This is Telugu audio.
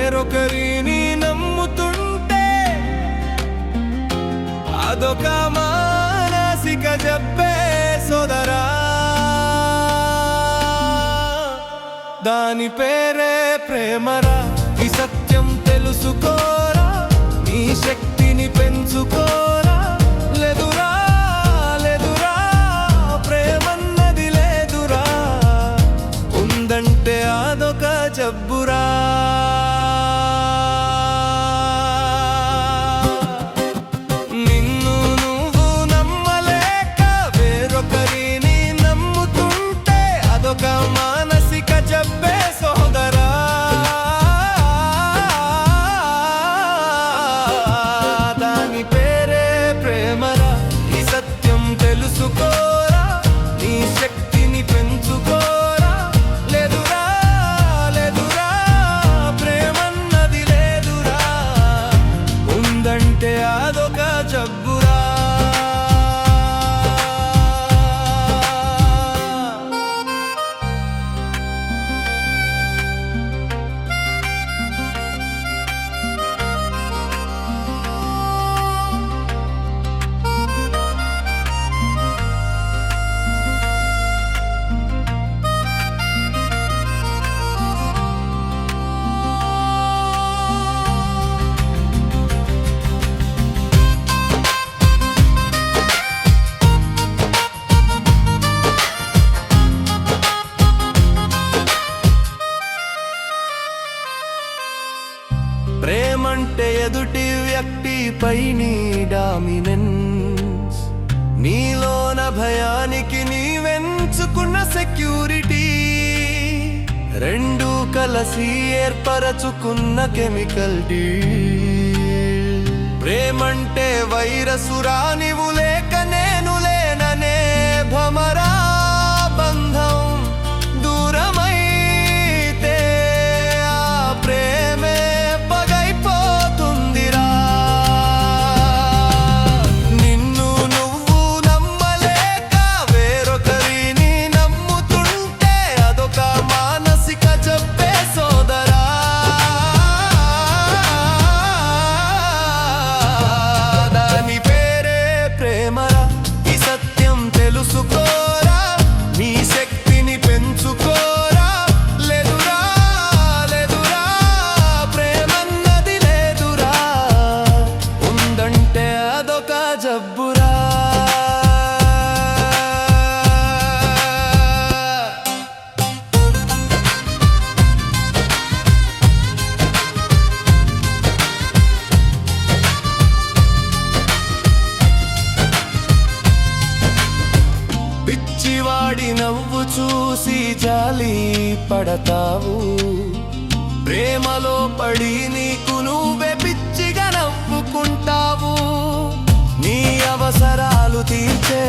వేరొకరిని నమ్ముతుంటే అదొక మానసిక జబ్బే సోదరా. దాని పేరే ప్రేమరా. ఈ సత్యం తెలుసుకోరా, నీ శక్తిని పెంచుకోరా. లేదురా లేదురా ప్రేమన్నది లేదురా, ఉందంటే అదొక జబ్బురా. నిన్ను నువ్వు నమ్మలేక వేరొకరిని నమ్ముతుంటే అదొక మానసిక జబ్బే సోదరా. దాని పేరే ప్రేమరా. ఈ సత్యం తెలుసుకోరా, నీ శక్తిని పెంచుకోరా. లేదురా లేదురా ప్రేమన్నది లేదురా, ఉందంటే అదొక జబ్బురా. ప్రేమంటే ఎదుటి వ్యక్తిపై నీ డామినెన్స్, నీలోన భయానికి నీవెంచుకున్న సెక్యూరిటీ, రెండు కలిసి ఏర్పరచుకున్న కెమికల్ డీల్. ప్రేమంటే వైరసురా, నీవు లేక నేను లేననే భమరా. బంధం దూరమైతే ఆ ప్రేమే పగైపోతుందిరా. నిన్ను నువ్వు నమ్మలేక వేరొకరిని నమ్ముతుంటే అదొక మానసిక జబ్బే సోదరా. దాని పేరే ప్రేమరా. ఈ సత్యం తెలుసుకోరా, నీ శక్తిని పెంచుకోరా. లేదురా లేదురా ప్రేమన్నది లేదురా, ఉందంటే అదొక జబ్బురా. పిచ్చివాడి నవ్వు చూసి జాలి పడతావు, ప్రేమలో పడి నీకు నువ్వే పిచ్చిగా నవ్వుకుంటావు. నీ అవసరాలు తీర్చే